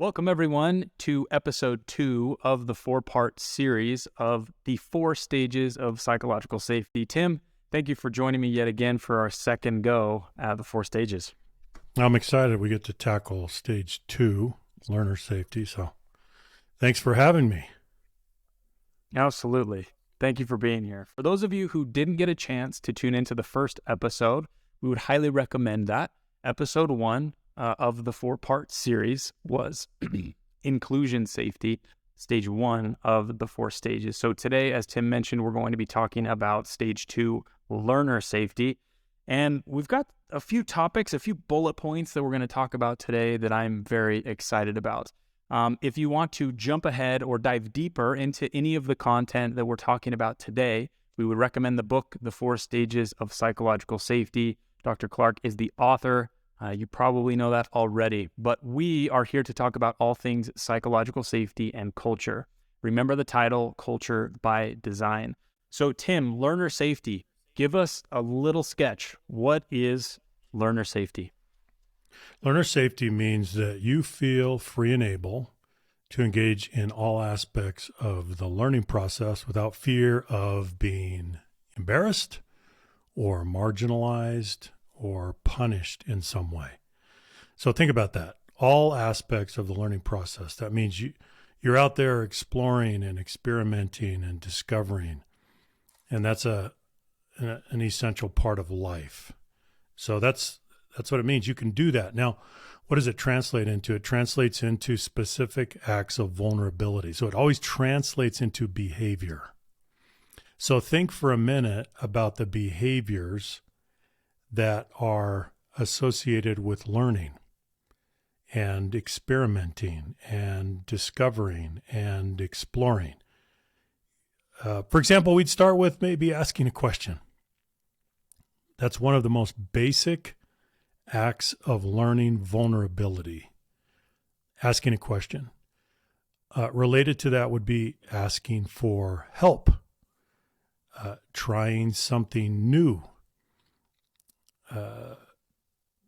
Welcome, everyone, to episode 2 of the 4-part series of the 4 stages of psychological safety. Tim, thank you for joining me yet again for our second go at the 4 stages. I'm excited we get to tackle stage 2, learner safety. So thanks for having me. Absolutely. Thank you for being here. For those of you who didn't get a chance to tune into the first episode, we would highly recommend that. Episode 1 of the 4-part series was inclusion safety, stage 1 of the 4 stages. So today, as Tim mentioned, we're going to be talking about stage 2, learner safety. And we've got a few topics, a few bullet points that we're going to talk about today that I'm very excited about. If you want to jump ahead or dive deeper into any of the content that we're talking about today, we would recommend the book, The 4 Stages of Psychological Safety. Dr. Clark is the author. You probably know that already, but we are here to talk about all things psychological safety and culture. Remember the title, Culture by Design. So Tim, learner safety, give us a little sketch. What is learner safety? Learner safety means that you feel free and able to engage in all aspects of the learning process without fear of being embarrassed or marginalized or punished in some way. So think about that. All aspects of the learning process. That means you're out there exploring and experimenting and discovering. And that's an essential part of life. So that's what it means. You can do that. Now, what does it translate into? It translates into specific acts of vulnerability. So it always translates into behavior. So think for a minute about the behaviors that are associated with learning and experimenting and discovering and exploring. For example, we'd start with maybe asking a question. That's one of the most basic acts of learning vulnerability. Asking a question. Related to that would be asking for help, trying something new.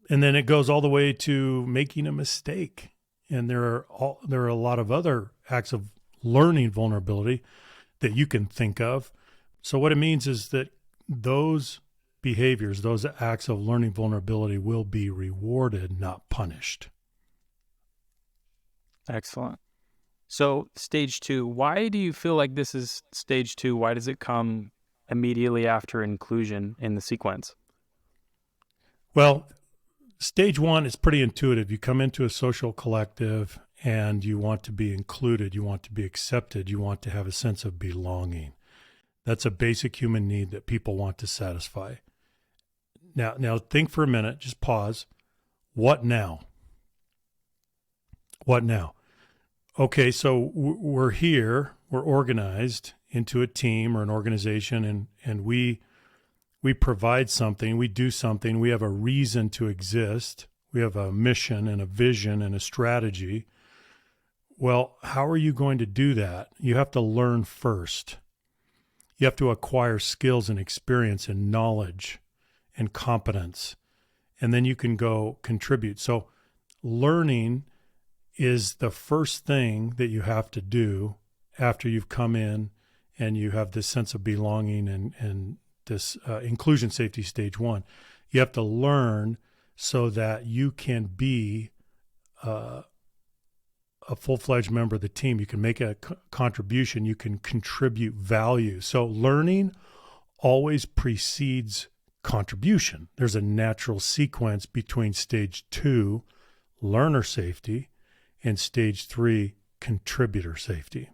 And then it goes all the way to making a mistake. And there are a lot of other acts of learning vulnerability that you can think of. So what it means is that those behaviors, those acts of learning vulnerability will be rewarded, not punished. Excellent. So stage 2, why do you feel like this is stage 2? Why does it come immediately after inclusion in the sequence? Well, stage 1 is pretty intuitive. You come into a social collective and you want to be included. You want to be accepted. You want to have a sense of belonging. That's a basic human need that people want to satisfy. Now think for a minute, just pause. What now? What now? Okay, so we're here, we're organized into a team or an organization, and we provide something, we do something, we have a reason to exist, we have a mission and a vision and a strategy. Well, how are you going to do that? You have to learn first. You have to acquire skills and experience and knowledge and competence, and then you can go contribute. So learning is the first thing that you have to do after you've come in and you have this sense of belonging and this inclusion safety stage 1. You have to learn so that you can be a full-fledged member of the team. You can make a contribution. You can contribute value. So learning always precedes contribution. There's a natural sequence between stage 2, learner safety, and stage 3, contributor safety.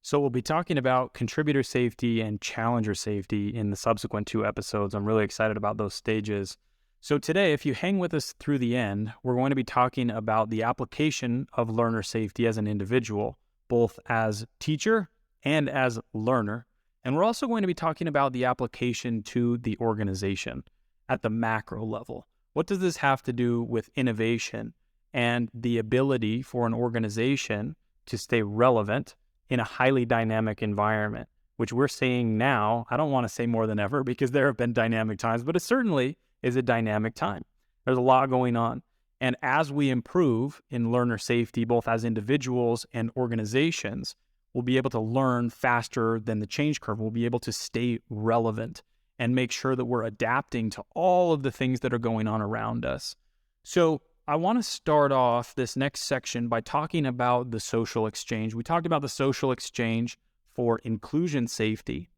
So we'll be talking about contributor safety and challenger safety in the subsequent 2 episodes. I'm really excited about those stages. So today, if you hang with us through the end, we're going to be talking about the application of learner safety as an individual, both as teacher and as learner. And we're also going to be talking about the application to the organization at the macro level. What does this have to do with innovation and the ability for an organization to stay relevant in a highly dynamic environment, which we're seeing now? I don't want to say more than ever because there have been dynamic times, but it certainly is a dynamic time. There's a lot going on. And as we improve in learner safety, both as individuals and organizations, we'll be able to learn faster than the change curve. We'll be able to stay relevant and make sure that we're adapting to all of the things that are going on around us. So I want to start off this next section by talking about the social exchange. We talked about the social exchange for inclusion safety,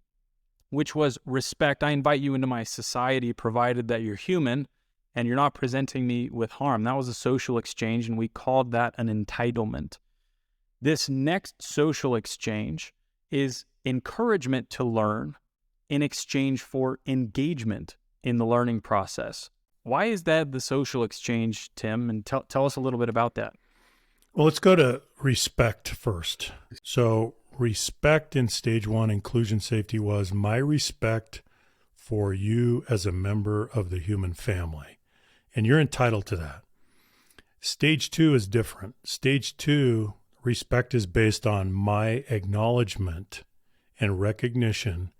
which was respect. I invite you into my society, provided that you're human and you're not presenting me with harm. That was a social exchange, and we called that an entitlement. This next social exchange is encouragement to learn in exchange for engagement in the learning process. Why is that the social exchange, Tim? And tell us a little bit about that. Well, let's go to respect first. So respect in stage one, inclusion safety, was my respect for you as a member of the human family. And you're entitled to that. Stage two is different. Stage two, respect is based on my acknowledgement and recognition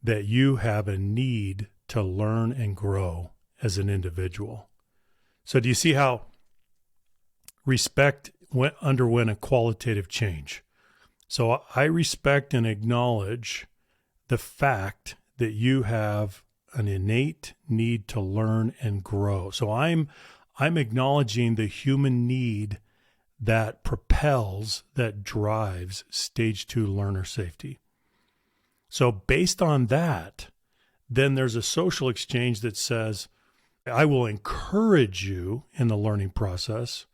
that you have a need to learn and grow as an individual. So do you see how respect underwent a qualitative change? So I respect and acknowledge the fact that you have an innate need to learn and grow. So I'm acknowledging the human need that propels, that drives stage two learner safety. So based on that, then there's a social exchange that says, I will encourage you in the learning process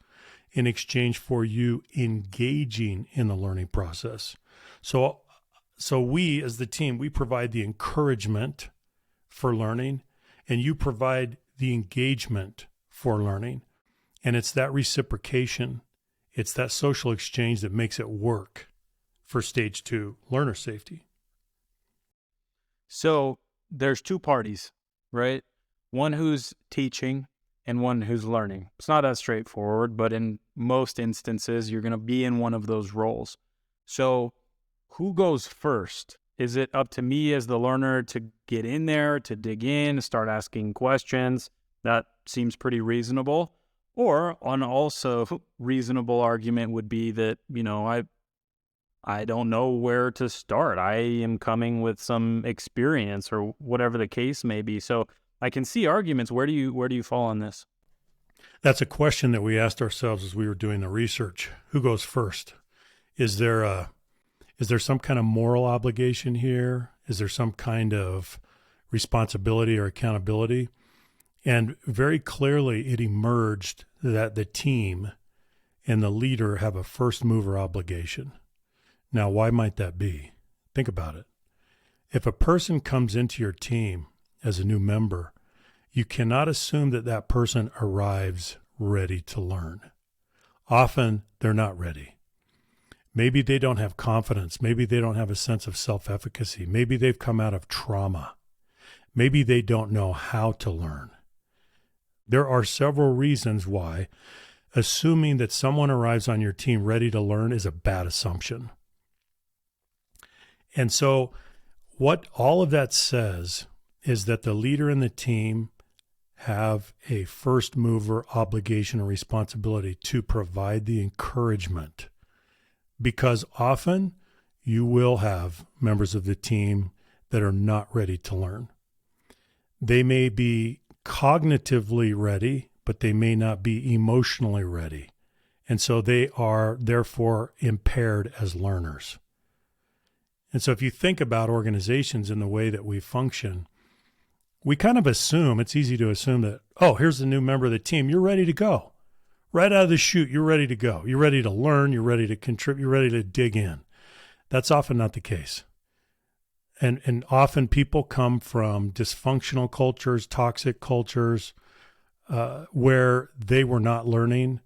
in exchange for you engaging in the learning process. So we as the team, we provide the encouragement for learning, and you provide the engagement for learning. And it's that reciprocation, it's that social exchange that makes it work for stage two learner safety. So there's two parties, right? One who's teaching and one who's learning. It's not as straightforward, but in most instances, you're going to be in one of those roles. So who goes first? Is it up to me as the learner to get in there, to dig in, start asking questions? That seems pretty reasonable. Or an also reasonable argument would be that, I don't know where to start. I am coming with some experience or whatever the case may be. So I can see arguments. Where do you fall on this? That's a question that we asked ourselves as we were doing the research. Who goes first? Is there some kind of moral obligation here? Is there some kind of responsibility or accountability? And very clearly it emerged that the team and the leader have a first mover obligation. Now, why might that be? Think about it. If a person comes into your team as a new member, you cannot assume that that person arrives ready to learn. Often they're not ready. Maybe they don't have confidence. Maybe they don't have a sense of self-efficacy. Maybe they've come out of trauma. Maybe they don't know how to learn. There are several reasons why assuming that someone arrives on your team ready to learn is a bad assumption. And so what all of that says is that the leader and the team have a first mover obligation and responsibility to provide the encouragement, because often you will have members of the team that are not ready to learn. They may be cognitively ready, but they may not be emotionally ready. And so they are therefore impaired as learners. And so if you think about organizations in the way that we function, we kind of assume, it's easy to assume that, oh, here's the new member of the team. You're ready to go. Right out of the chute, you're ready to go. You're ready to learn. You're ready to contribute. You're ready to dig in. That's often not the case. And often people come from dysfunctional cultures, toxic cultures, where they were not learning.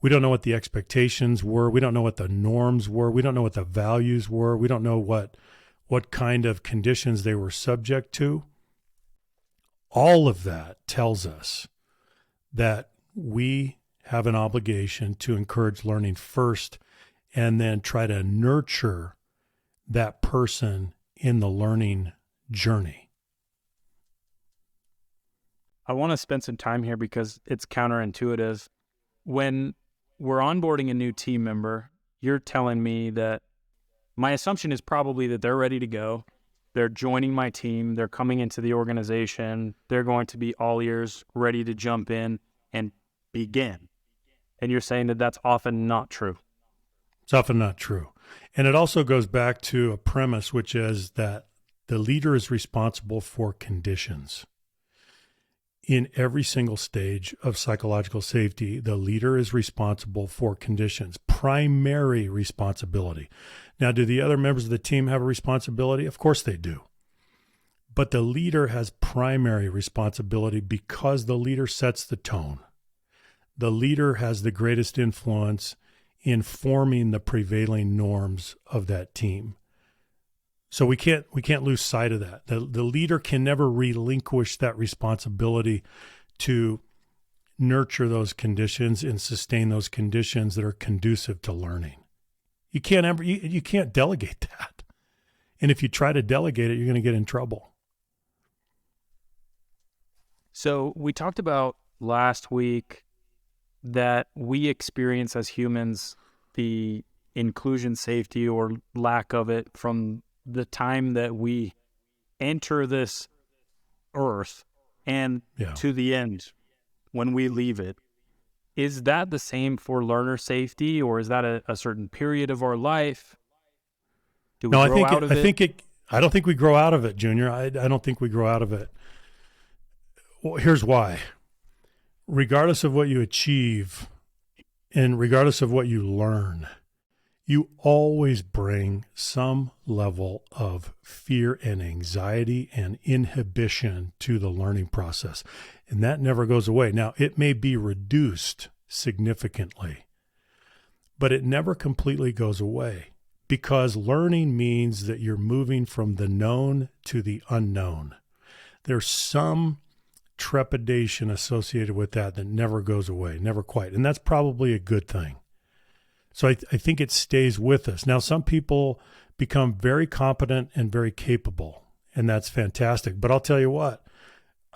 We don't know what the expectations were. We don't know what the norms were. We don't know what the values were. We don't know what kind of conditions they were subject to. All of that tells us that we have an obligation to encourage learning first and then try to nurture that person in the learning journey. I want to spend some time here because it's counterintuitive. when we're onboarding a new team member, you're telling me that my assumption is probably that they're ready to go. They're joining my team. They're coming into the organization. They're going to be all ears, ready to jump in and begin. And you're saying that that's often not true. It's often not true. And it also goes back to a premise, which is that the leader is responsible for conditions. In every single stage of psychological safety, the leader is responsible for conditions, primary responsibility. Now, do the other members of the team have a responsibility? Of course they do. But the leader has primary responsibility because the leader sets the tone. The leader has the greatest influence in forming the prevailing norms of that team. So we can't lose sight of that. The leader can never relinquish that responsibility to nurture those conditions and sustain those conditions that are conducive to learning. You can't delegate that. And if you try to delegate it, you're going to get in trouble. So we talked about last week that we experience as humans the inclusion safety or lack of it from the time that we enter this earth and to the end when we leave it. Is that the same for learner safety, or is that a certain period of our life? Do we grow out of it? I don't think we grow out of it, Junior. I don't think we grow out of it. Well, here's why. Regardless of what you achieve and regardless of what you learn, you always bring some level of fear and anxiety and inhibition to the learning process. And that never goes away. Now, it may be reduced significantly, but it never completely goes away because learning means that you're moving from the known to the unknown. There's some trepidation associated with that never goes away, never quite. And that's probably a good thing. So I think it stays with us. Now, some people become very competent and very capable, and that's fantastic. But I'll tell you what,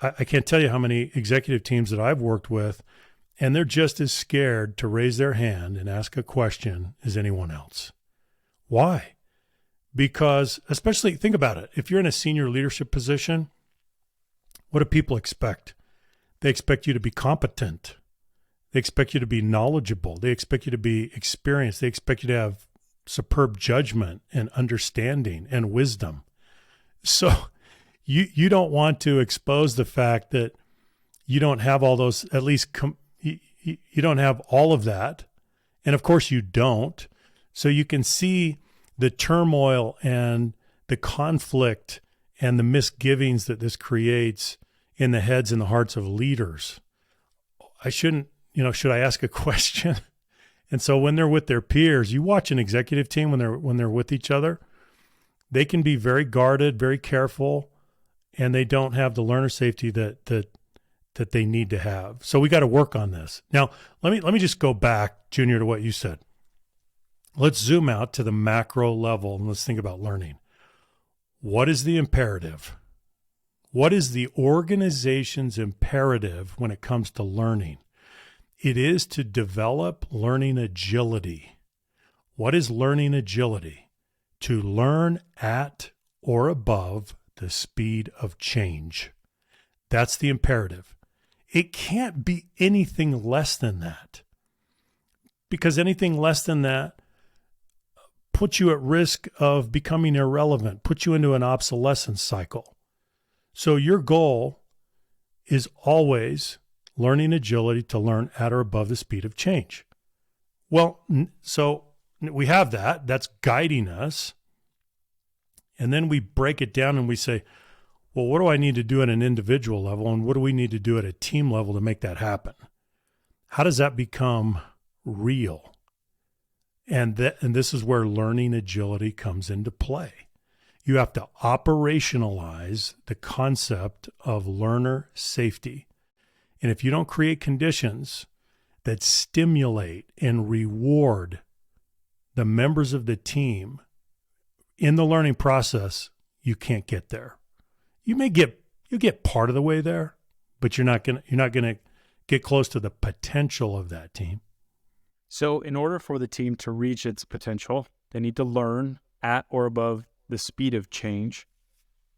I can't tell you how many executive teams that I've worked with, and they're just as scared to raise their hand and ask a question as anyone else. Why? Because, especially, think about it. If you're in a senior leadership position, what do people expect? They expect you to be competent. They expect you to be knowledgeable. They expect you to be experienced. They expect you to have superb judgment and understanding and wisdom. So you don't want to expose the fact that you don't have all those, at least you don't have all of that. And of course you don't. So you can see the turmoil and the conflict and the misgivings that this creates in the heads and the hearts of leaders. Should I ask a question? And so when they're with their peers, you watch an executive team when they're with each other, they can be very guarded, very careful, and they don't have the learner safety that they need to have. So we got to work on this. Now, let me just go back, Junior, to what you said. Let's zoom out to the macro level and let's think about learning. What is the imperative? What is the organization's imperative when it comes to learning? It is to develop learning agility. What is learning agility? To learn at or above the speed of change. That's the imperative. It can't be anything less than that, because anything less than that puts you at risk of becoming irrelevant, puts you into an obsolescence cycle. So your goal is always learning agility to learn at or above the speed of change. Well, so we have that. That's guiding us. And then we break it down and we say, well, what do I need to do at an individual level and what do we need to do at a team level to make that happen? How does that become real? And this is where learning agility comes into play. You have to operationalize the concept of learner safety. And if you don't create conditions that stimulate and reward the members of the team in the learning process, you can't get there. You get part of the way there, but you're not going to get close to the potential of that team. So in order for the team to reach its potential, they need to learn at or above the speed of change.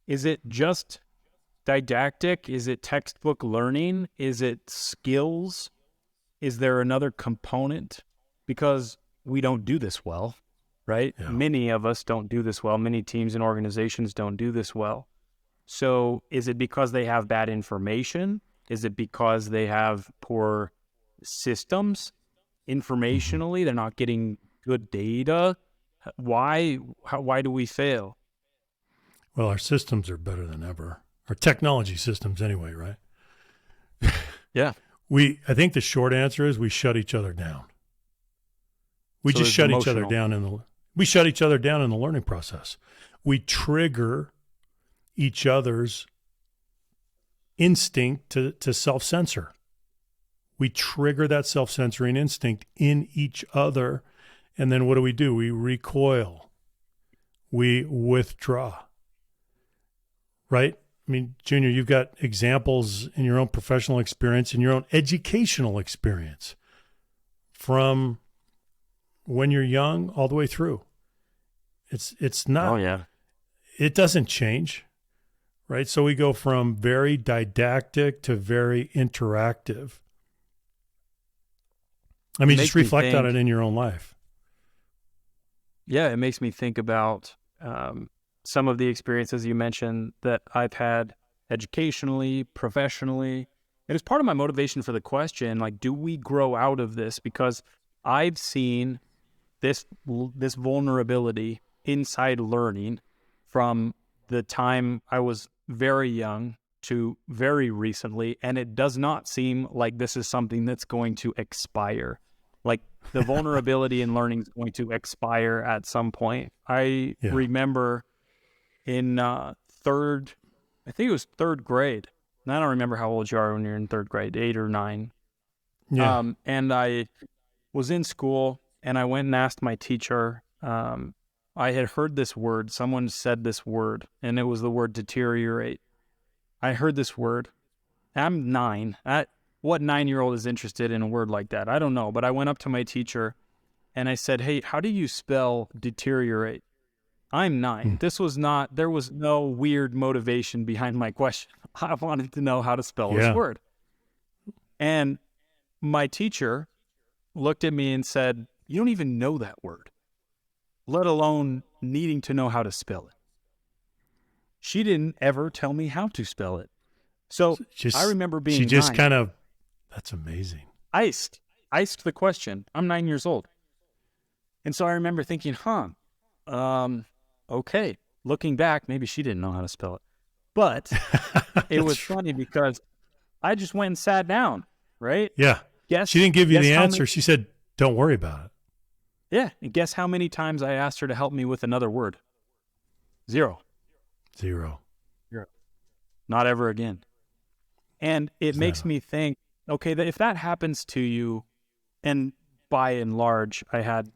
Is it just didactic? Is it textbook learning? Is it skills? Is there another component? Because we don't do this well, right? Yeah. Many of us don't do this well. Many teams and organizations don't do this well. So is it because they have bad information? Is it because they have poor systems? Informationally, they're not getting good data. Why do we fail? Well, our systems are better than ever. Our technology systems anyway, right? Yeah. I think the short answer is we shut each other down. We just shut each other down in the learning process. We trigger each other's instinct to self-censor. We trigger that self-censoring instinct in each other, and then what do? We recoil. We withdraw. Right? I mean, Junior, you've got examples in your own professional experience, in your own educational experience, from when you're young all the way through. It's not. Oh, yeah. It doesn't change, right? So we go from very didactic to very interactive. I mean, just reflect on it in your own life. Yeah, it makes me think about some of the experiences you mentioned that I've had educationally, professionally. It is part of my motivation for the question, like, do we grow out of this? Because I've seen this vulnerability inside learning from the time I was very young to very recently, and it does not seem like this is something that's going to expire. Like, the vulnerability in learning is going to expire at some point. I remember in third grade. And I don't remember how old you are when you're in third grade, 8 or 9. Yeah. And I was in school, and I went and asked my teacher. I had heard this word. Someone said this word, and it was the word deteriorate. I heard this word. I'm 9. What 9-year-old is interested in a word like that? I don't know. But I went up to my teacher, and I said, hey, how do you spell deteriorate? I'm 9. There was no weird motivation behind my question. I wanted to know how to spell this word. And my teacher looked at me and said, you don't even know that word, let alone needing to know how to spell it. She didn't ever tell me how to spell it. So I remember being 9. That's amazing. Iced the question. I'm 9 years old. And so I remember thinking, okay. Looking back, maybe she didn't know how to spell it. But it was funny because I just went and sat down, right? Yeah. She didn't give you the answer. She said, don't worry about it. Yeah. And guess how many times I asked her to help me with another word? 0. Not ever again. And it makes me think, okay, if that happens to you, and by and large, I had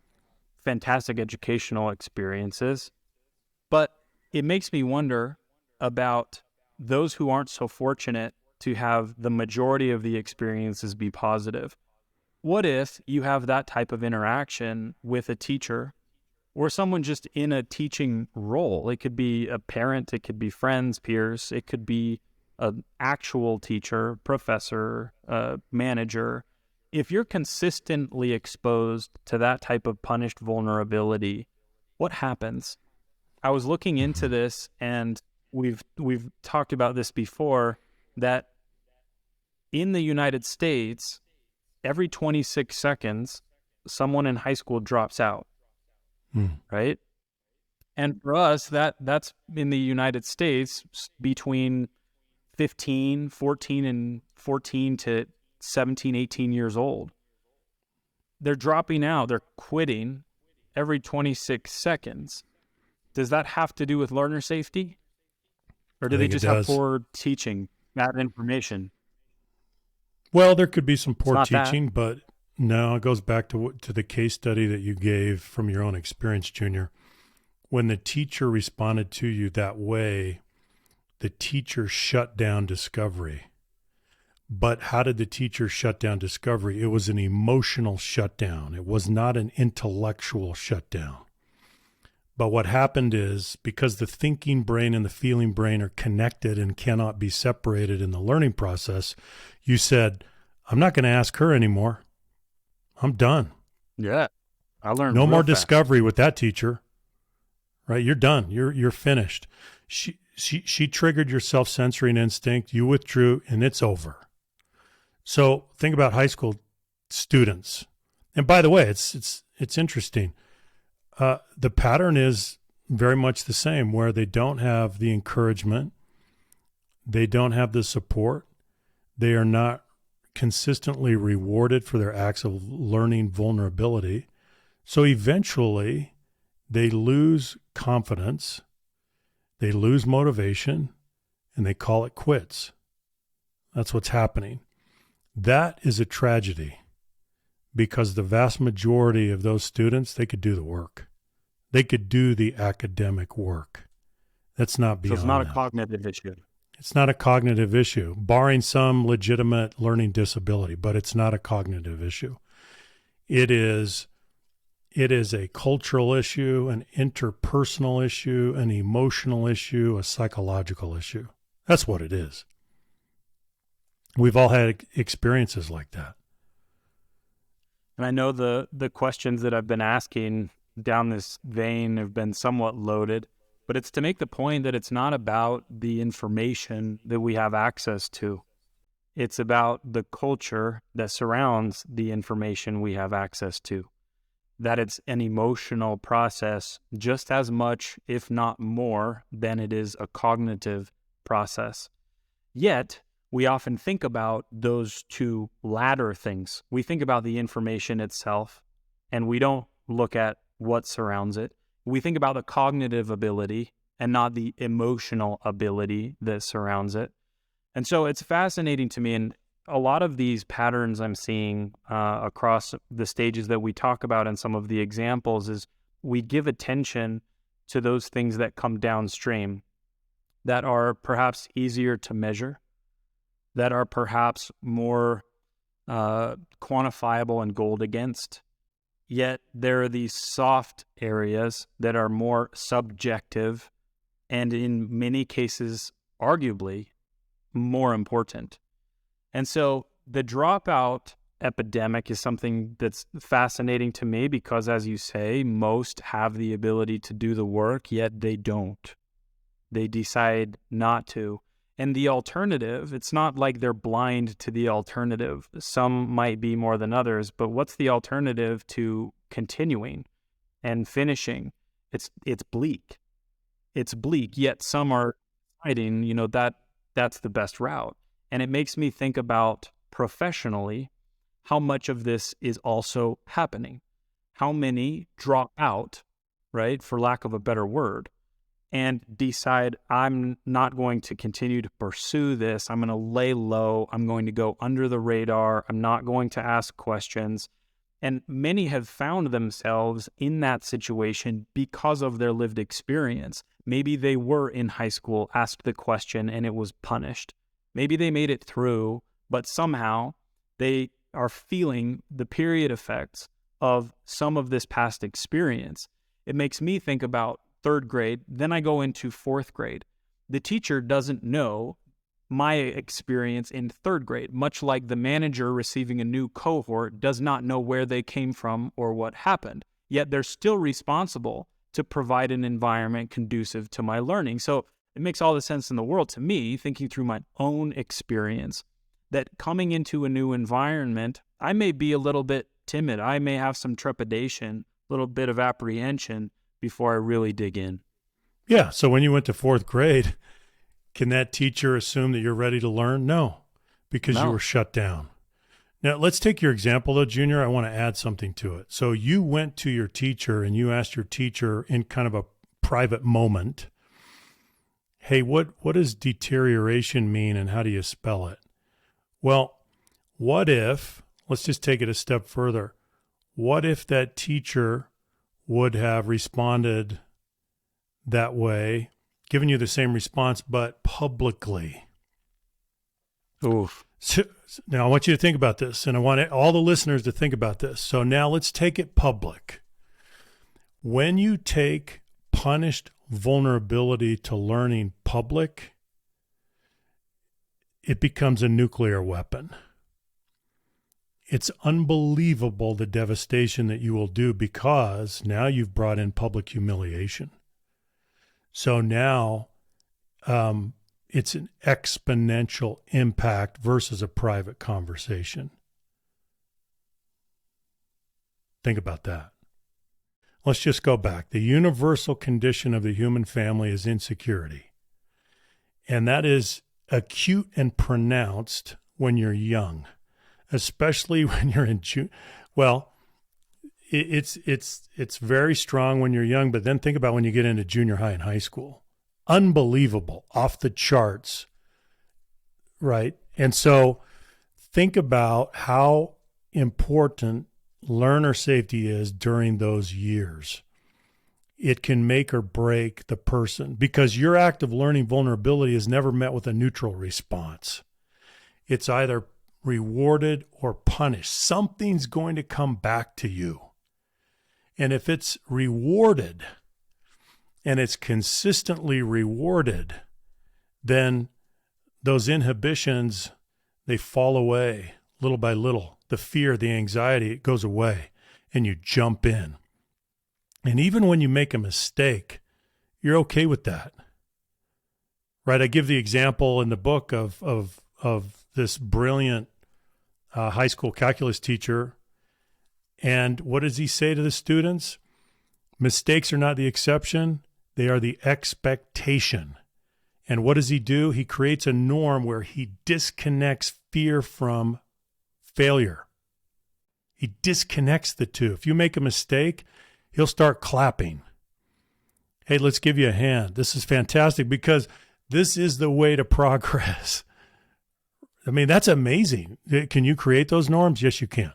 fantastic educational experiences, but it makes me wonder about those who aren't so fortunate to have the majority of the experiences be positive. What if you have that type of interaction with a teacher or someone just in a teaching role? It could be a parent, it could be friends, peers, it could be an actual teacher, professor, manager. If you're consistently exposed to that type of punished vulnerability, what happens? I was looking into this, and we've talked about this before, that in the United States, every 26 seconds, someone in high school drops out, right? And for us, that's in the United States between 14 to 17, 18 years old. They're dropping out, they're quitting every 26 seconds. Does that have to do with learner safety? Or do they just have poor teaching, bad information? Well, there could be some poor teaching, but no, it goes back to the case study that you gave from your own experience, Junior. When the teacher responded to you that way, the teacher shut down discovery But how did the teacher shut down discovery? It was an emotional shutdown. It was not an intellectual shutdown. But what happened is, because the thinking brain and the feeling brain are connected and cannot be separated in the learning process, you said, I'm not going to ask her anymore. I'm done. Yeah. I learned No real more fast. discovery with that teacher. Right? You're done. You're finished. She triggered your self-censoring instinct. You withdrew, and it's over. So think about high school students. And by the way, it's interesting. The pattern is very much the same, where they don't have the encouragement, they don't have the support, they are not consistently rewarded for their acts of learning vulnerability. So eventually they lose confidence, they lose motivation, and they call it quits. That's what's happening. That is a tragedy, because the vast majority of those students, they could do the work. They could do the academic work. That's not beyond So it's not a them. cognitive issue. It's not a cognitive issue, barring some legitimate learning disability, but it's not a cognitive issue. It is a cultural issue, an interpersonal issue, an emotional issue, a psychological issue. That's what it is. We've all had experiences like that. And I know the questions that I've been asking down this vein have been somewhat loaded, but it's to make the point that it's not about the information that we have access to. It's about the culture that surrounds the information we have access to. That it's an emotional process just as much, if not more, than it is a cognitive process. Yet, we often think about those two latter things. We think about the information itself, and we don't look at what surrounds it. We think about the cognitive ability and not the emotional ability that surrounds it. And so it's fascinating to me, and a lot of these patterns I'm seeing across the stages that we talk about and some of the examples is we give attention to those things that come downstream that are perhaps easier to measure, that are perhaps more quantifiable and goaled against. Yet there are these soft areas that are more subjective and in many cases, arguably, more important. And so the dropout epidemic is something that's fascinating to me because, as you say, most have the ability to do the work, yet they don't. They decide not to. And the alternative, it's not like they're blind to the alternative. Some might be more than others, but what's the alternative to continuing and finishing? It's bleak. It's bleak, yet some are deciding, that's the best route. And it makes me think about professionally how much of this is also happening. How many drop out, right, for lack of a better word, and decide I'm not going to continue to pursue this. I'm going to lay low. I'm going to go under the radar. I'm not going to ask questions. And many have found themselves in that situation because of their lived experience. Maybe they were in high school, asked the question, and it was punished. Maybe they made it through, but somehow they are feeling the period effects of some of this past experience. It makes me think about third grade, then I go into fourth grade. The teacher doesn't know my experience in third grade, much like the manager receiving a new cohort does not know where they came from or what happened. Yet they're still responsible to provide an environment conducive to my learning. So it makes all the sense in the world to me, thinking through my own experience, that coming into a new environment, I may be a little bit timid. I may have some trepidation, a little bit of apprehension before I really dig in. Yeah. So when you went to fourth grade, can that teacher assume that you're ready to learn? No, because you were shut down. Now, let's take your example, though, Junior. I want to add something to it. So you went to your teacher and you asked your teacher in kind of a private moment, hey, what does deterioration mean and how do you spell it? Well, what if, let's just take it a step further. What if that teacher would have responded that way, given you the same response, but publicly? Oof. So, now I want you to think about this, and I want all the listeners to think about this. So now let's take it public. When you take punished vulnerability to learning public, it becomes a nuclear weapon. It's unbelievable the devastation that you will do because now you've brought in public humiliation. So now it's an exponential impact versus a private conversation. Think about that. Let's just go back. The universal condition of the human family is insecurity. And that is acute and pronounced when you're young, especially when you're in it's very strong when you're young, but then think about when you get into junior high and high school. Unbelievable, off the charts, right? And so think about how important learner safety is during those years. It can make or break the person because your act of learning vulnerability is never met with a neutral response. It's either rewarded or punished. Something's going to come back to you. And if it's rewarded and it's consistently rewarded, then those inhibitions, they fall away little by little. The fear, the anxiety, it goes away and you jump in. And even when you make a mistake, you're okay with that, right? I give the example in the book of this brilliant high school calculus teacher. And what does he say to the students? Mistakes are not the exception. They are the expectation. And what does he do? He creates a norm where he disconnects fear from failure. He disconnects the two. If you make a mistake, he'll start clapping. Hey, let's give you a hand. This is fantastic because this is the way to progress. I mean, that's amazing. Can you create those norms? Yes, you can.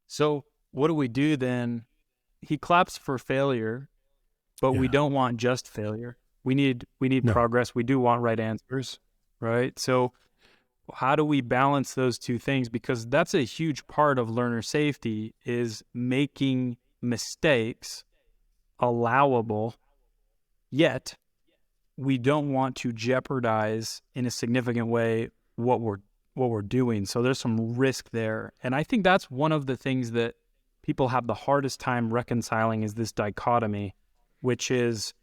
So what do we do then? He claps for failure, but we don't want just failure. We need progress. We do want right answers, right? So how do we balance those two things? Because that's a huge part of learner safety is making mistakes allowable, yet we don't want to jeopardize in a significant way what we're doing. So there's some risk there. And I think that's one of the things that people have the hardest time reconciling is this dichotomy, which is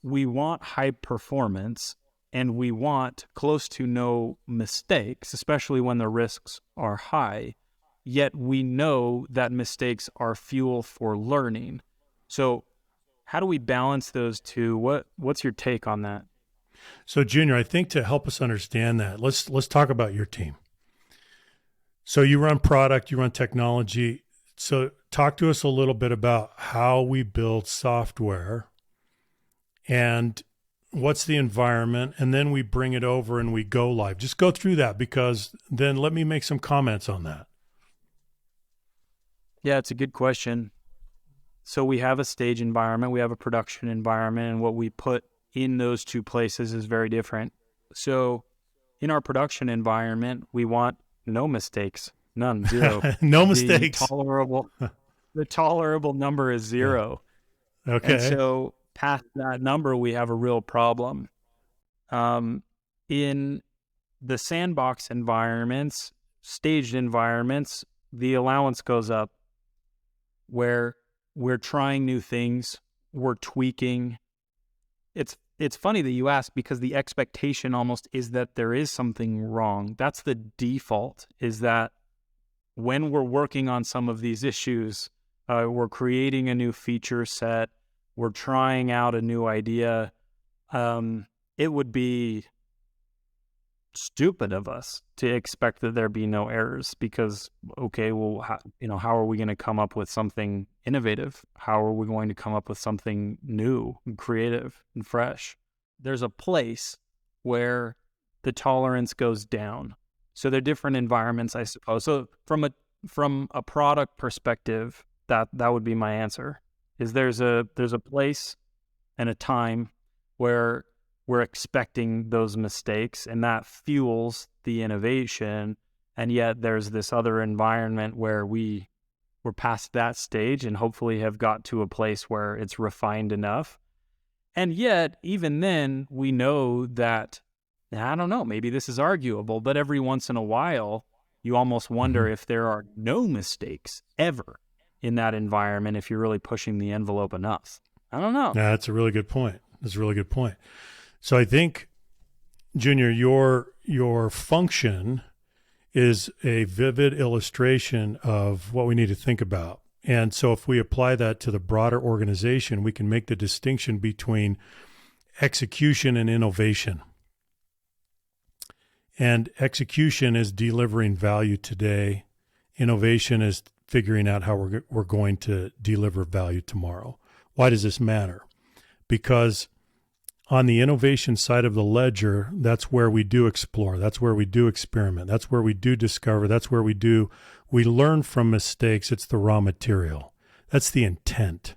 we want high performance and we want close to no mistakes, especially when the risks are high. Yet we know that mistakes are fuel for learning. So how do we balance those two? What's your take on that? So Junior, I think to help us understand that, let's talk about your team. So you run product, you run technology. So talk to us a little bit about how we build software and what's the environment, and then we bring it over and we go live. Just go through that because then let me make some comments on that. Yeah, it's a good question. So we have a stage environment, we have a production environment, and what we put in those two places is very different. So in our production environment, we want no mistakes, none, zero. No mistakes. The tolerable number is zero. Yeah. Okay. And so past that number, we have a real problem. In the sandbox environments, staged environments, the allowance goes up where we're trying new things, we're tweaking. It's funny that you ask because the expectation almost is that there is something wrong. That's the default, is that when we're working on some of these issues, we're creating a new feature set, we're trying out a new idea. It would be stupid of us to expect that there be no errors because, okay, well, how are we going to come up with something innovative? How are we going to come up with something new and creative and fresh? There's a place where the tolerance goes down. So they're different environments, I suppose. So from a product perspective, that would be my answer. Is there's a place and a time where we're expecting those mistakes, and that fuels the innovation. And yet there's this other environment where we're past that stage and hopefully have got to a place where it's refined enough. And yet, even then, we know that, I don't know, maybe this is arguable, but every once in a while, you almost wonder if there are no mistakes ever in that environment if you're really pushing the envelope enough. I don't know. Yeah, that's a really good point. That's a really good point. So I think, Junior, your function is a vivid illustration of what we need to think about. And so if we apply that to the broader organization, we can make the distinction between execution and innovation. And execution is delivering value today. Innovation is figuring out how we're going to deliver value tomorrow. Why does this matter? Because on the innovation side of the ledger, that's where we do explore. That's where we do experiment. That's where we do discover. That's where we learn from mistakes. It's the raw material. That's the intent.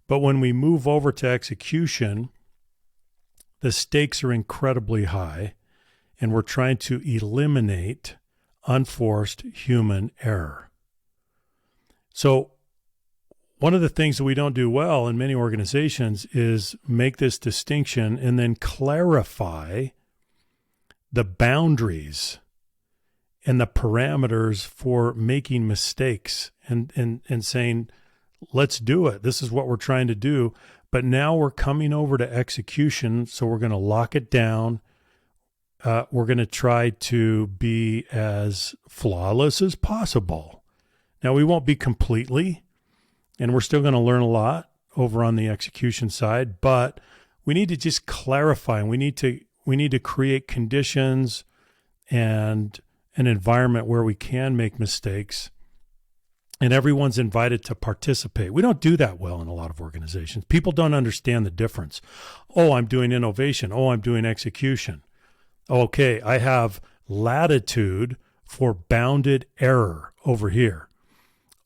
But when we move over to execution, the stakes are incredibly high, and we're trying to eliminate unforced human error. So one of the things that we don't do well in many organizations is make this distinction and then clarify the boundaries and the parameters for making mistakes and saying, let's do it. This is what we're trying to do. But now we're coming over to execution, so we're going to lock it down. We're going to try to be as flawless as possible. Now, we won't be completely, and we're still going to learn a lot over on the execution side, but we need to just clarify, and we need to create conditions and an environment where we can make mistakes, and everyone's invited to participate. We don't do that well in a lot of organizations. People don't understand the difference. Oh, I'm doing innovation. Oh, I'm doing execution. Okay, I have latitude for bounded error over here.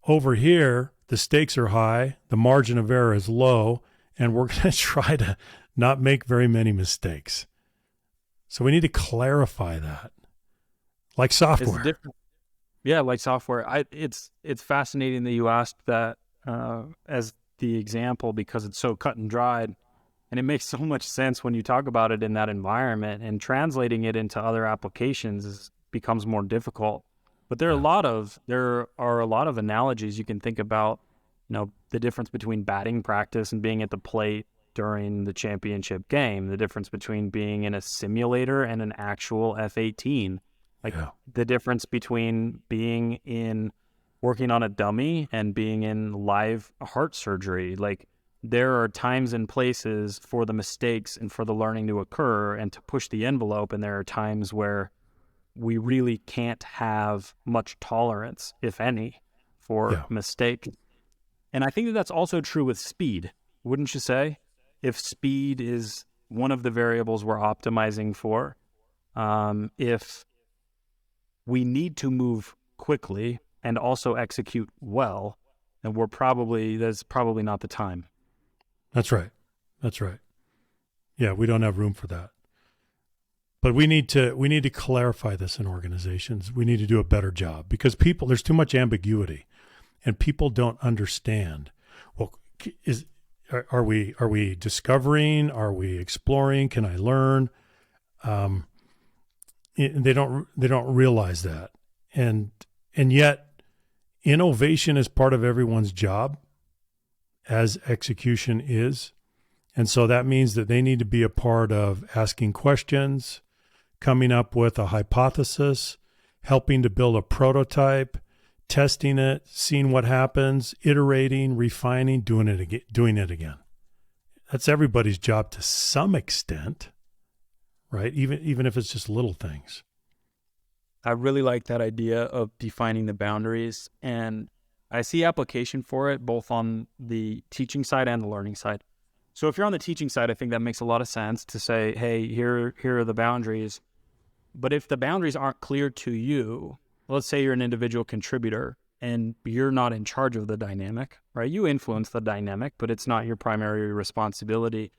Over here, the stakes are high, the margin of error is low, and we're going to try to not make very many mistakes. So we need to clarify that, like software. Yeah, like software. It's fascinating that you asked that as the example, because it's so cut and dried, and it makes so much sense when you talk about it in that environment. And translating it into other applications becomes more difficult. But there are a lot of analogies you can think about. The difference between batting practice and being at the plate during the championship game. The difference between being in a simulator and an actual F-18. The difference between working on a dummy and being in live heart surgery. There are times and places for the mistakes and for the learning to occur and to push the envelope. And there are times where we really can't have much tolerance, if any, for mistake. And I think that that's also true with speed, wouldn't you say? If speed is one of the variables we're optimizing for, if we need to move quickly and also execute well, and that's probably not the time. That's right. Yeah, we don't have room for that. But we need to clarify this in organizations. We need to do a better job because there's too much ambiguity, and people don't understand. Well, are we discovering? Are we exploring? Can I learn? They don't realize that, and yet innovation is part of everyone's job, as execution is. And so that means that they need to be a part of asking questions, coming up with a hypothesis, helping to build a prototype, testing it, seeing what happens, iterating, refining, doing it again. That's everybody's job to some extent, right? Even if it's just little things. I really like that idea of defining the boundaries, and I see application for it both on the teaching side and the learning side. So if you're on the teaching side, I think that makes a lot of sense to say, hey, here are the boundaries. But if the boundaries aren't clear to you, let's say you're an individual contributor and you're not in charge of the dynamic, right? You influence the dynamic, but it's not your primary responsibility.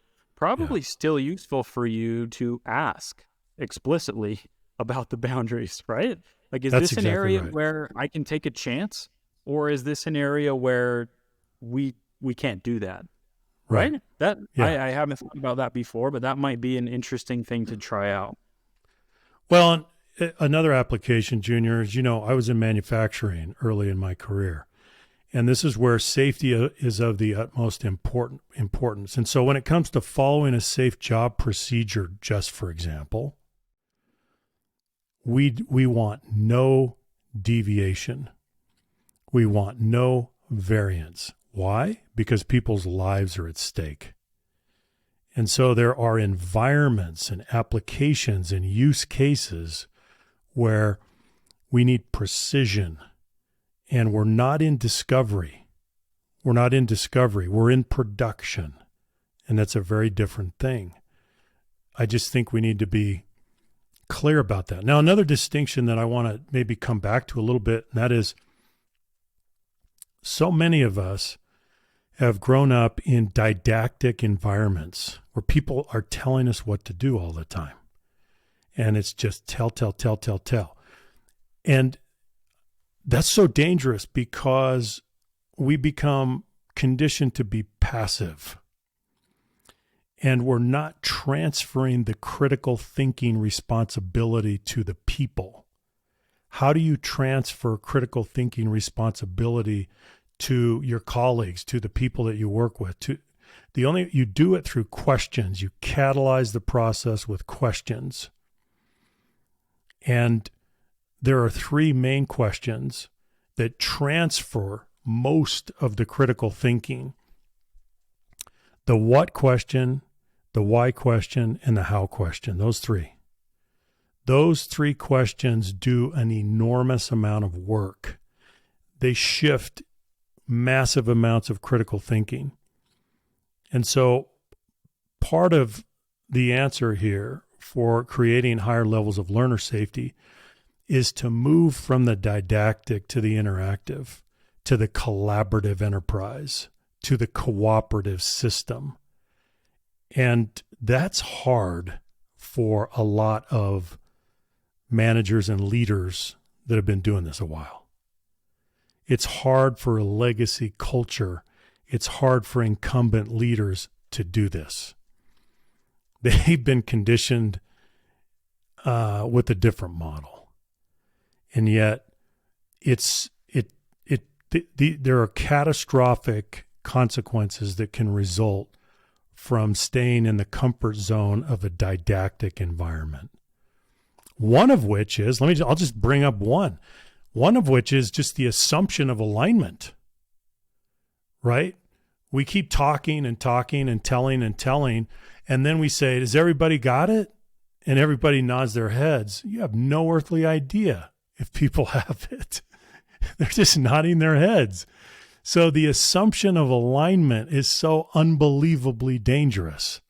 probably still useful for you to ask explicitly about the boundaries, right? Like, is That's this an exactly area right. where I can take a chance, or is this an area where we can't do that? Right. Right? That Yeah. I haven't thought about that before, but that might be an interesting thing to try out. Well, another application, Junior, is, I was in manufacturing early in my career. And this is where safety is of the utmost importance. And so when it comes to following a safe job procedure, just for example, we want no deviation. We want no variance. Why? Because people's lives are at stake. And so there are environments and applications and use cases where we need precision, and we're not in discovery. We're not in discovery. We're in production. And that's a very different thing. I just think we need to be clear about that. Now, another distinction that I want to maybe come back to a little bit, and that is, so many of us have grown up in didactic environments where people are telling us what to do all the time. And it's just tell. And that's so dangerous because we become conditioned to be passive. And we're not transferring the critical thinking responsibility to the people. How do you transfer critical thinking responsibility to your colleagues, to the people that you work with? You do it through questions. You catalyze the process with questions. And there are three main questions that transfer most of the critical thinking: the what question, the why question, and the how question. Those three. Those three questions do an enormous amount of work. They shift massive amounts of critical thinking. And so part of the answer here for creating higher levels of learner safety is to move from the didactic to the interactive, to the collaborative enterprise, to the cooperative system. And that's hard for a lot of managers and leaders that have been doing this a while. It's hard for a legacy culture. It's hard for incumbent leaders to do this. They've been conditioned with a different model. And yet there are catastrophic consequences that can result from staying in the comfort zone of a didactic environment. One of which is, I'll just bring up one. One of which is just the assumption of alignment, right? We keep talking and telling, and then we say, does everybody got it? And everybody nods their heads. You have no earthly idea if people have it. They're just nodding their heads. So the assumption of alignment is so unbelievably dangerous.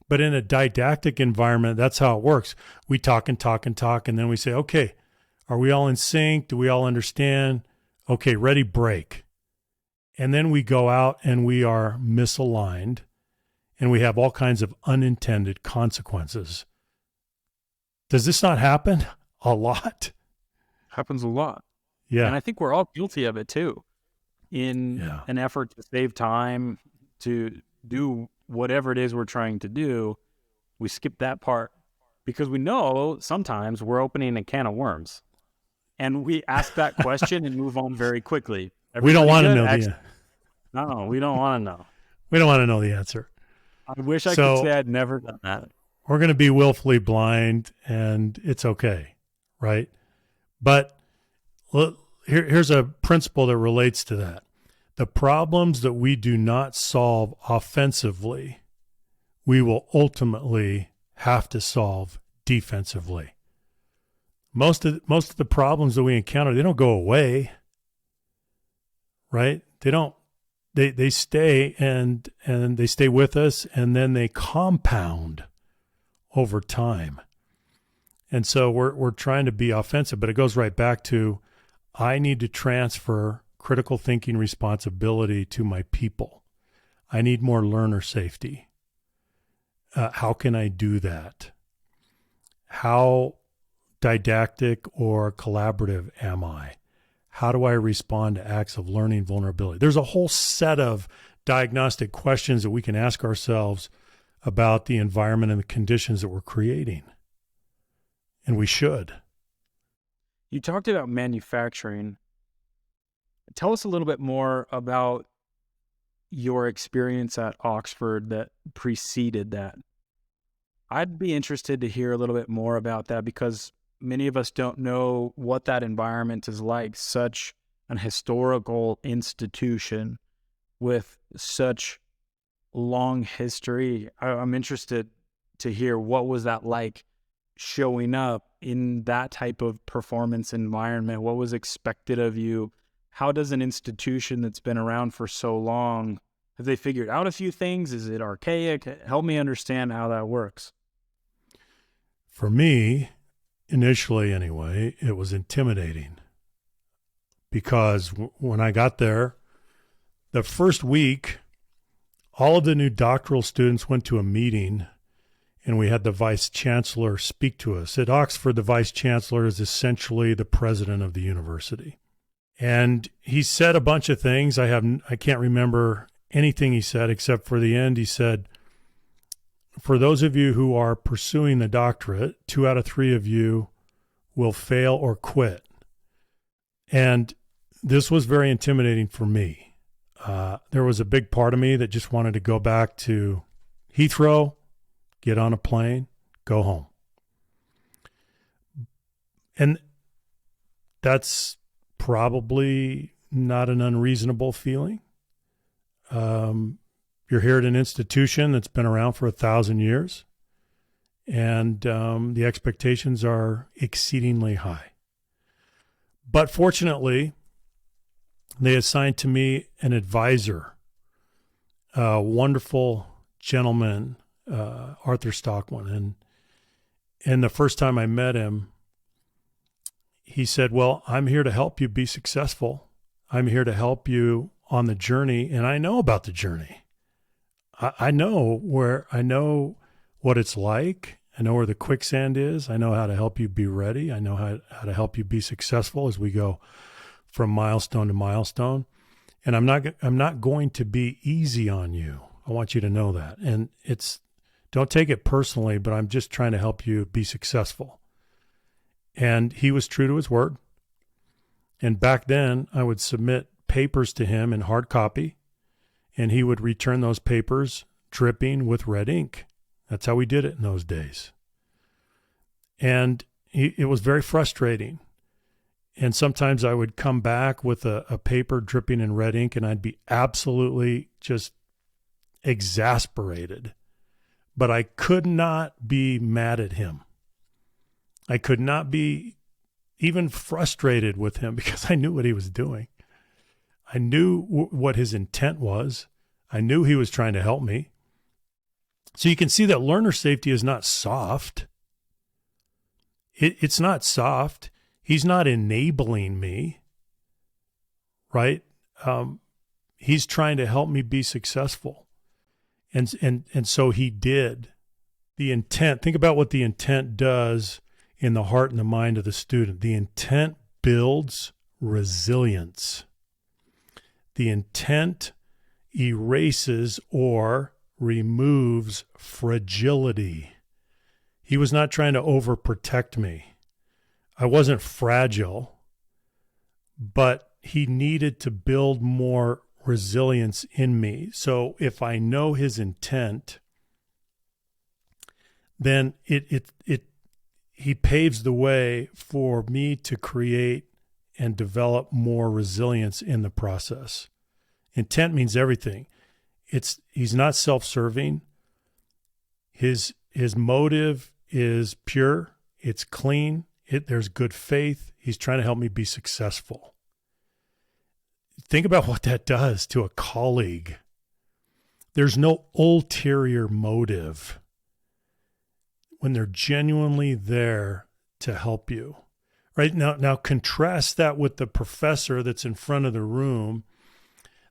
But in a didactic environment, that's how it works. We talk, and then we say, okay, are we all in sync? Do we all understand? Okay, ready, break. And then we go out and we are misaligned, and we have all kinds of unintended consequences. Does this not happen a lot? Happens a lot. Yeah. And I think we're all guilty of it too. In an effort to save time, to do whatever it is we're trying to do, we skip that part because we know sometimes we're opening a can of worms. And we ask that question and move on very quickly. We don't want to know No, we don't want to know. We don't want to know the answer. I wish I could say I'd never done that. We're going to be willfully blind, and it's okay, right? But here's a principle that relates to that. The problems that we do not solve offensively, we will ultimately have to solve defensively. Most of the problems that we encounter, they don't go away, right? They don't. They stay and they stay with us, and then they compound over time. And so we're trying to be offensive, but it goes right back to, I need to transfer critical thinking responsibility to my people. I need more learner safety. How can I do that? How didactic or collaborative am I? How do I respond to acts of learning vulnerability? There's a whole set of diagnostic questions that we can ask ourselves about the environment and the conditions that we're creating. And we should. You talked about manufacturing. Tell us a little bit more about your experience at Oxford that preceded that. I'd be interested to hear a little bit more about that because many of us don't know what that environment is like, such an historical institution with such long history. I'm interested to hear what was that like showing up in that type of performance environment? What was expected of you? How does an institution that's been around for so long, have they figured out a few things? Is it archaic? Help me understand how that works. For me, initially anyway, it was intimidating because when I got there, the first week, all of the new doctoral students went to a meeting and we had the vice chancellor speak to us. At Oxford, the vice chancellor is essentially the president of the university. And he said a bunch of things. I can't remember anything he said except for the end. He said, for those of you who are pursuing the doctorate, 2 out of 3 of you will fail or quit. And this was very intimidating for me. There was a big part of me that just wanted to go back to Heathrow, get on a plane, go home. And that's probably not an unreasonable feeling. You're here at an institution that's been around for 1,000 years, and the expectations are exceedingly high. But fortunately, they assigned to me an advisor, a wonderful gentleman, Arthur Stockman. And the first time I met him, he said, well, I'm here to help you be successful. I'm here to help you on the journey, and I know about the journey. I know what it's like. I know where the quicksand is. I know how to help you be ready. I know how to help you be successful as we go from milestone to milestone. And I'm not going to be easy on you. I want you to know that. And don't take it personally, but I'm just trying to help you be successful. And he was true to his word. And back then, I would submit papers to him in hard copy, and he would return those papers dripping with red ink. That's how we did it in those days. And it was very frustrating. And sometimes I would come back with a paper dripping in red ink, and I'd be absolutely just exasperated. But I could not be mad at him. I could not be even frustrated with him because I knew what he was doing. I knew what his intent was. I knew he was trying to help me. So you can see that learner safety is not soft. It's not soft. He's not enabling me, right? He's trying to help me be successful. And so he did. The intent, think about what the intent does in the heart and the mind of the student. The intent builds resilience. The intent erases or removes fragility. He was not trying to overprotect me. I wasn't fragile, but he needed to build more resilience in me. So if I know his intent, then he paves the way for me to create and develop more resilience in the process. Intent means everything. He's not self-serving. His motive is pure. It's clean. There's good faith. He's trying to help me be successful. Think about what that does to a colleague. There's no ulterior motive when they're genuinely there to help you. Right? Now contrast that with the professor that's in front of the room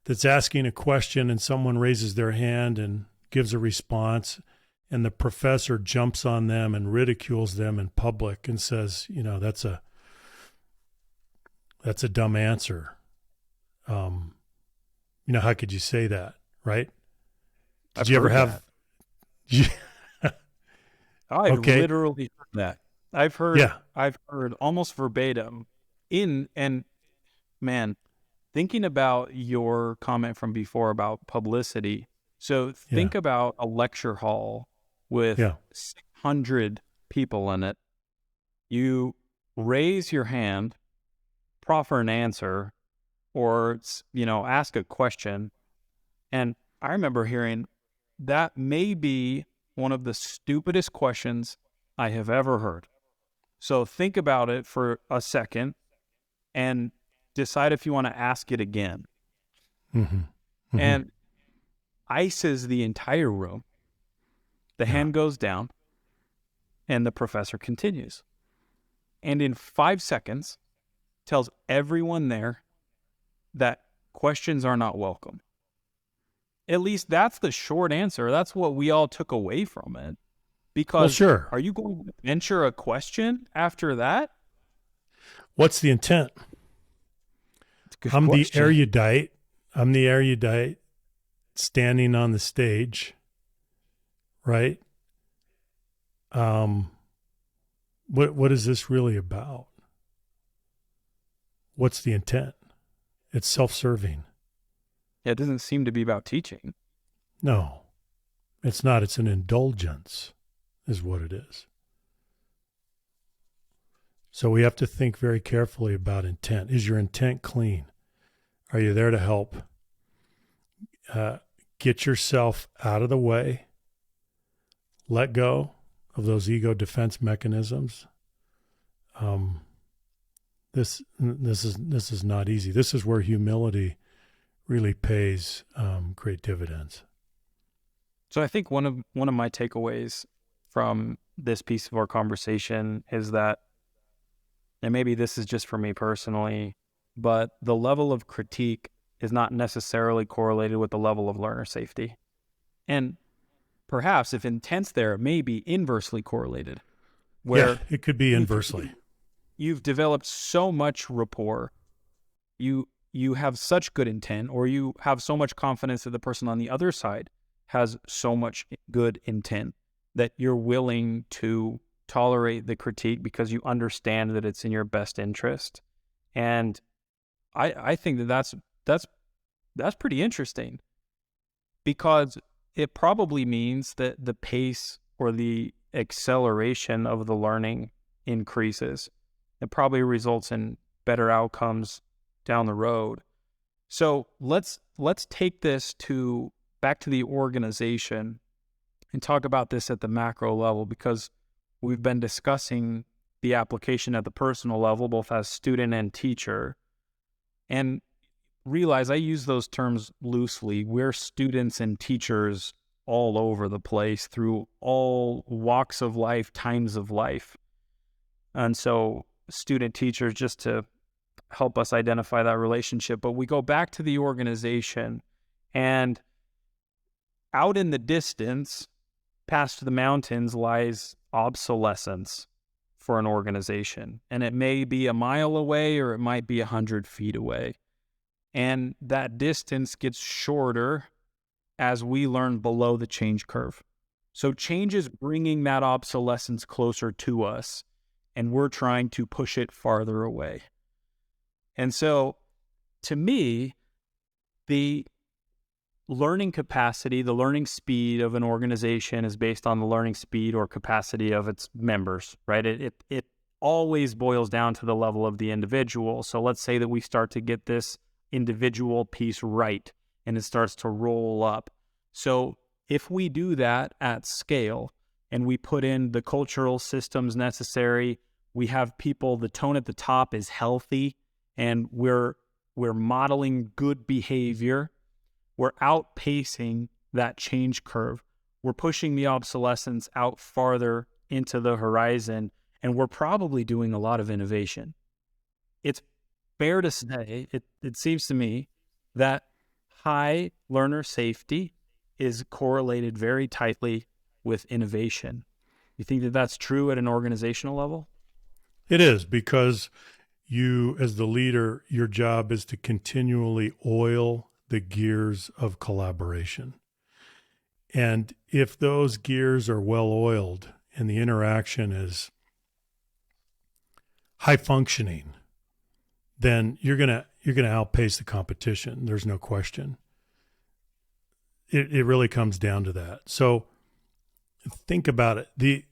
that's asking a question and someone raises their hand and gives a response. and the professor jumps on them and ridicules them in public and says, that's a dumb answer. How could you say that, right? Did you ever have? I've Okay. literally heard that. I've heard almost verbatim and man, thinking about your comment from before about publicity. So think about a lecture hall with 600 people in it. You raise your hand, proffer an answer, or, ask a question. And I remember hearing that may be one of the stupidest questions I have ever heard. So think about it for a second and decide if you want to ask it again. Mm-hmm. Mm-hmm. And ices the entire room. The hand goes down and the professor continues. And in 5 seconds, tells everyone there that questions are not welcome. At least that's the short answer. That's what we all took away from it. Because are you going to venture a question after that? What's the intent? I'm the erudite standing on the stage, right? What is this really about? What's the intent? It's self-serving. It doesn't seem to be about teaching. No, it's not. It's an indulgence is what it is. So we have to think very carefully about intent. Is your intent clean? Are you there to help get yourself out of the way, let go of those ego defense mechanisms? This is not easy. This is where humility really pays great dividends. So I think one of my takeaways from this piece of our conversation is that, and maybe this is just for me personally, but the level of critique is not necessarily correlated with the level of learner safety. And perhaps if intent's there, it may be inversely correlated. Where it could be inversely. You've developed so much rapport. You have such good intent, or you have so much confidence that the person on the other side has so much good intent that you're willing to tolerate the critique because you understand that it's in your best interest. And I think that's pretty interesting, because it probably means that the pace or the acceleration of the learning increases. It probably results in better outcomes down the road. So let's take this back to the organization and talk about this at the macro level, because we've been discussing the application at the personal level, both as student and teacher. And realize I use those terms loosely. We're students and teachers all over the place through all walks of life, times of life. And so student teachers, just to help us identify that relationship. But we go back to the organization, and out in the distance, past the mountains, lies obsolescence for an organization. And it may be a mile away, or it might be 100 feet away. And that distance gets shorter as we learn below the change curve. So change is bringing that obsolescence closer to us, and we're trying to push it farther away. And so, to me, the learning capacity, the learning speed of an organization is based on the learning speed or capacity of its members, right? It always boils down to the level of the individual. So let's say that we start to get this individual piece right, and it starts to roll up. So if we do that at scale, and we put in the cultural systems necessary, we have people, the tone at the top is healthy, and we're modeling good behavior, we're outpacing that change curve. We're pushing the obsolescence out farther into the horizon, and we're probably doing a lot of innovation. It's fair to say, it seems to me, that high learner safety is correlated very tightly with innovation. You think that that's true at an organizational level? It is, because you, as the leader, your job is to continually oil the gears of collaboration. And if those gears are well oiled and the interaction is high functioning, then you're gonna outpace the competition. There's no question. It really comes down to that. So think about it.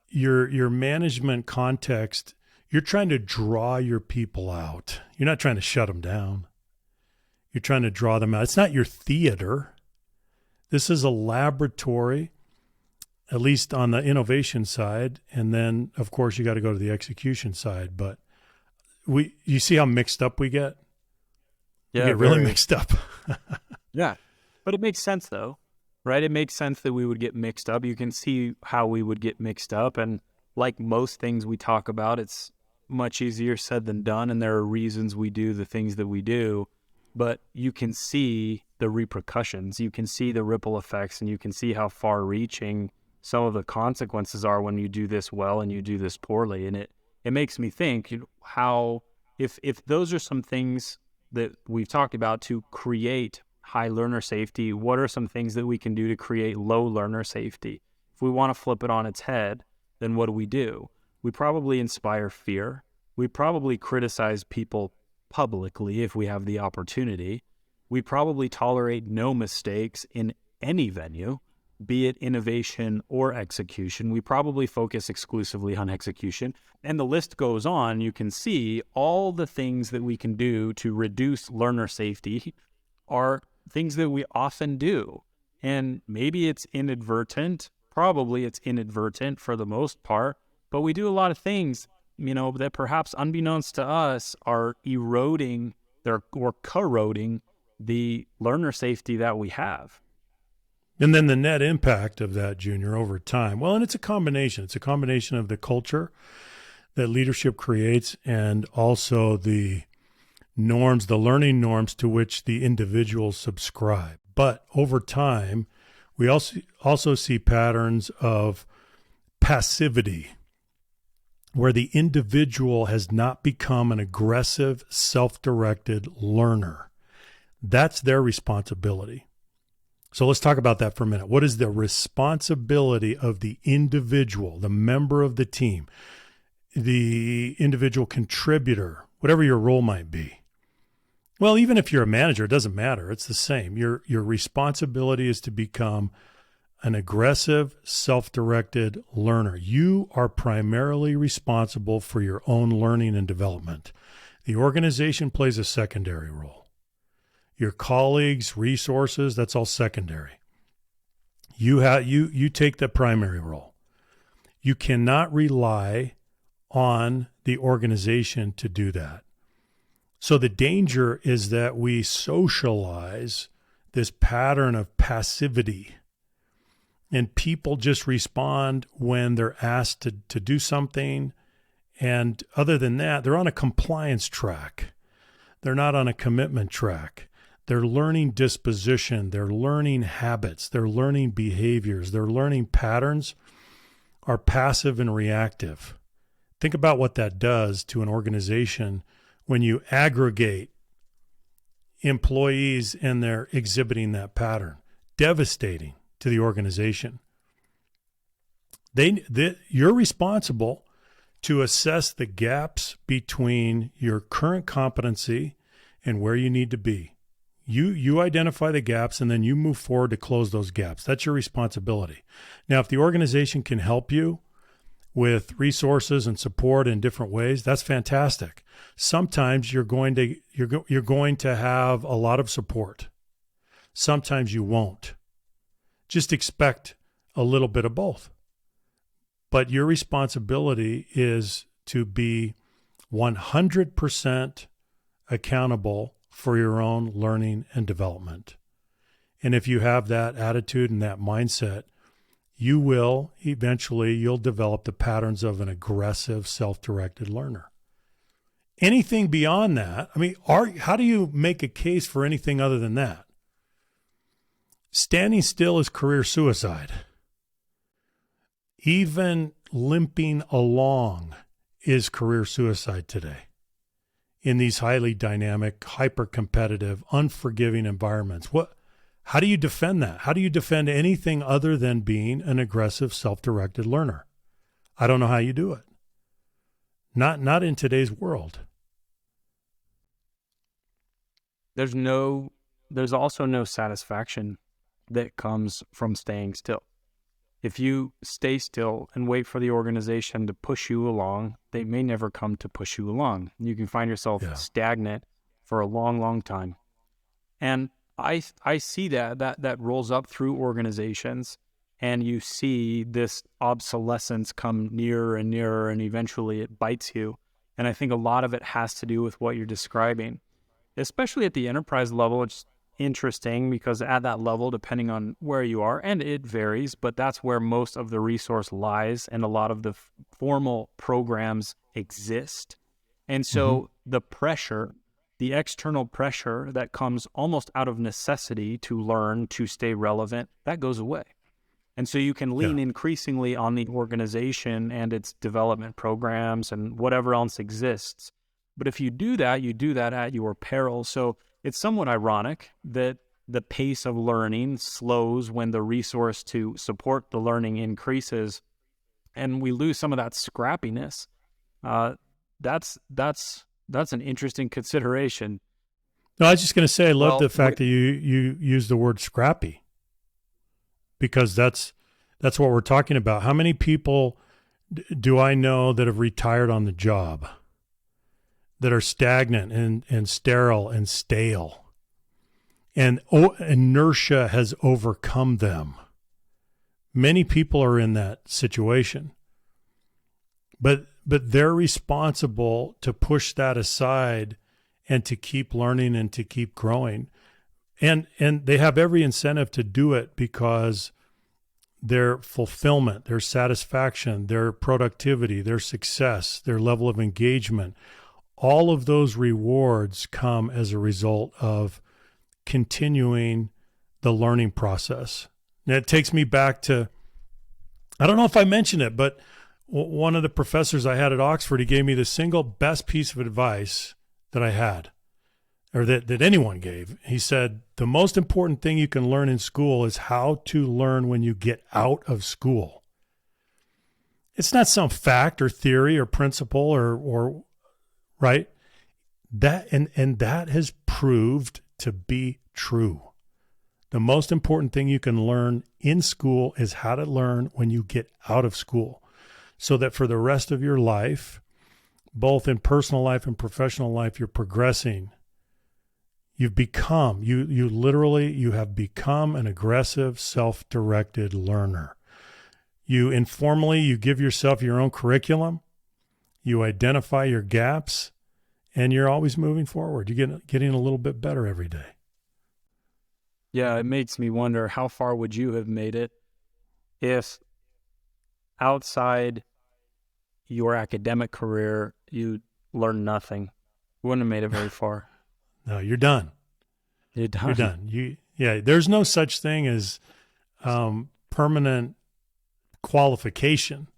Your management context, you're trying to draw your people out. You're not trying to shut them down. You're trying to draw them out. It's not your theater. This is a laboratory, at least on the innovation side. And then, of course, you got to go to the execution side. But you see how mixed up we get? Yeah, we get really mixed up. Yeah. But it makes sense, though, right? It makes sense that we would get mixed up. You can see how we would get mixed up. And like most things we talk about, it's much easier said than done. And there are reasons we do the things that we do. But you can see the repercussions. You can see the ripple effects, and you can see how far-reaching some of the consequences are when you do this well and you do this poorly. And it makes me think how, if those are some things that we've talked about to create high learner safety, what are some things that we can do to create low learner safety? If we want to flip it on its head, then what do? We probably inspire fear. We probably criticize people publicly if we have the opportunity. We probably tolerate no mistakes in any venue, be it innovation or execution. We probably focus exclusively on execution. And the list goes on. You can see all the things that we can do to reduce learner safety are things that we often do. And maybe it's inadvertent. Probably it's inadvertent for the most part. But we do a lot of things, that perhaps unbeknownst to us are eroding or corroding the learner safety that we have. And then the net impact of that, Junior, over time. Well, and it's a combination. It's a combination of the culture that leadership creates and also the norms, the learning norms to which the individuals subscribe. But over time, we also see patterns of passivity, where the individual has not become an aggressive, self-directed learner. That's their responsibility. So let's talk about that for a minute. What is the responsibility of the individual, the member of the team, the individual contributor, whatever your role might be? Well, even if you're a manager, it doesn't matter. It's the same. Your responsibility is to become an aggressive, self-directed learner. You are primarily responsible for your own learning and development. The organization plays a secondary role. Your colleagues, resources, that's all secondary. You take the primary role. You cannot rely on the organization to do that. So the danger is that we socialize this pattern of passivity, and people just respond when they're asked to do something. And other than that, they're on a compliance track. They're not on a commitment track. They're learning disposition. They're learning habits. They're learning behaviors. They're learning patterns are passive and reactive. Think about what that does to an organization when you aggregate employees and they're exhibiting that pattern. Devastating to the organization. You're responsible to assess the gaps between your current competency and where you need to be. You identify the gaps and then you move forward to close those gaps. That's your responsibility. Now, if the organization can help you with resources and support in different ways, that's fantastic. Sometimes you're going to have a lot of support. Sometimes you won't. Just expect a little bit of both. But your responsibility is to be 100% accountable for your own learning and development. And if you have that attitude and that mindset, you'll develop the patterns of an aggressive, self-directed learner. Anything beyond that, how do you make a case for anything other than that? Standing still is career suicide. even limping along is career suicide today in these highly dynamic, hyper-competitive, unforgiving environments. How do you defend that? How do you defend anything other than being an aggressive, self-directed learner? I don't know how you do it. Not in today's world. There's also no satisfaction that comes from staying still. If you stay still and wait for the organization to push you along, they may never come to push you along. You can find yourself stagnant for a long, long time. And I see that rolls up through organizations, and you see this obsolescence come nearer and nearer, and eventually it bites you. And I think a lot of it has to do with what you're describing, especially at the enterprise level. It's interesting because at that level, depending on where you are, and it varies, but that's where most of the resource lies, and a lot of the formal programs exist. And so the pressure, the external pressure that comes almost out of necessity to learn, to stay relevant, that goes away. And so you can lean increasingly on the organization and its development programs and whatever else exists. But if you do that at your peril. So it's somewhat ironic that the pace of learning slows when the resource to support the learning increases, and we lose some of that scrappiness. That's an interesting consideration. No, I was just going to say, I love the fact that you use the word scrappy, because that's what we're talking about. How many people do I know that have retired on the job, that are stagnant and sterile and stale, and inertia has overcome them? Many people are in that situation, but they're responsible to push that aside and to keep learning and to keep growing. And they have every incentive to do it, because their fulfillment, their satisfaction, their productivity, their success, their level of engagement, all of those rewards come as a result of continuing the learning process. Now, it takes me back to, I don't know if I mentioned it, but one of the professors I had at Oxford, he gave me the single best piece of advice that I had, or that anyone gave. He said, the most important thing you can learn in school is how to learn when you get out of school. It's not some fact or theory or principle or right? That and that has proved to be true. The most important thing you can learn in school is how to learn when you get out of school, so that for the rest of your life, both in personal life and professional life, you're progressing. You've become, you have become an aggressive, self-directed learner. You give yourself your own curriculum. You identify your gaps, and you're always moving forward. You're getting a little bit better every day. Yeah, it makes me wonder, how far would you have made it if outside your academic career you learned nothing? You wouldn't have made it very far. No, you're done. You're done. You're done. There's no such thing as permanent qualification,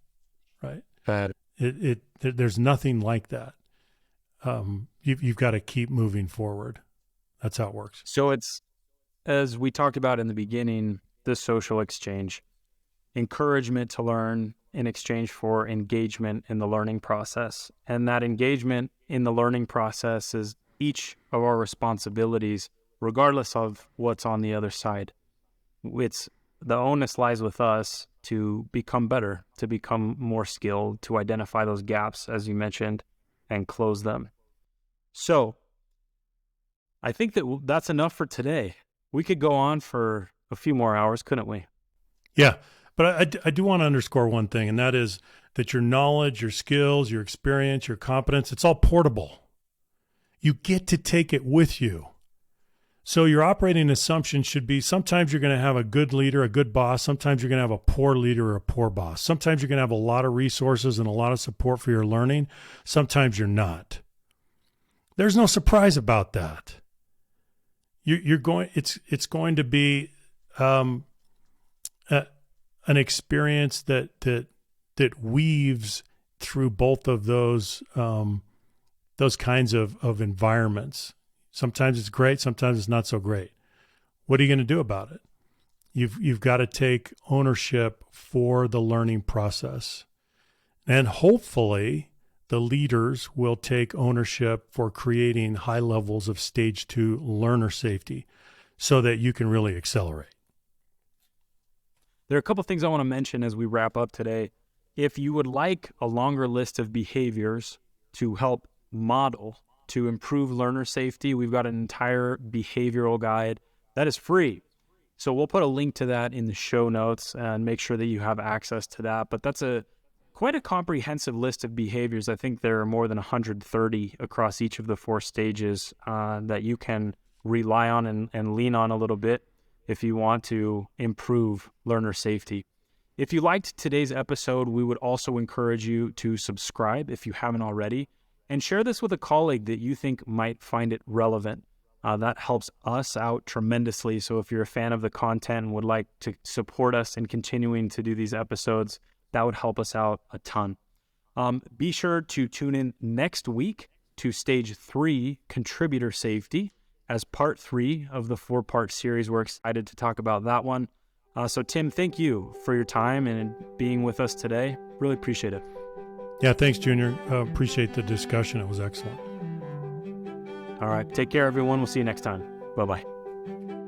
right? There's nothing like that. You've got to keep moving forward. That's how it works. So it's, as we talked about in the beginning, the social exchange, encouragement to learn in exchange for engagement in the learning process. And that engagement in the learning process is each of our responsibilities, regardless of what's on the other side. The onus lies with us to become better, to become more skilled, to identify those gaps, as you mentioned, and close them. So I think that's enough for today. We could go on for a few more hours, couldn't we? Yeah, but I do want to underscore one thing, and that is that your knowledge, your skills, your experience, your competence, it's all portable. You get to take it with you. So your operating assumption should be, sometimes you're going to have a good leader, a good boss. Sometimes you're going to have a poor leader or a poor boss. Sometimes you're going to have a lot of resources and a lot of support for your learning. Sometimes you're not. There's no surprise about that. It's going to be a an experience that weaves through both of those kinds of environments. Sometimes it's great, sometimes it's not so great. What are you going to do about it? You've got to take ownership for the learning process. And hopefully the leaders will take ownership for creating high levels of stage 2 learner safety so that you can really accelerate. There are a couple things I want to mention as we wrap up today. If you would like a longer list of behaviors to help model to improve learner safety, we've got an entire behavioral guide that is free. So we'll put a link to that in the show notes and make sure that you have access to that. But that's quite a comprehensive list of behaviors. I think there are more than 130 across each of the 4 stages that you can rely on and lean on a little bit if you want to improve learner safety. If you liked today's episode, we would also encourage you to subscribe if you haven't already, and share this with a colleague that you think might find it relevant. That helps us out tremendously. So if you're a fan of the content and would like to support us in continuing to do these episodes, that would help us out a ton. Be sure to tune in next week to Stage 3, Contributor Safety, as Part 3 of the 4-part series. We're excited to talk about that one. So Tim, thank you for your time and being with us today. Really appreciate it. Yeah, thanks, Junior. Appreciate the discussion. It was excellent. All right. Take care, everyone. We'll see you next time. Bye-bye.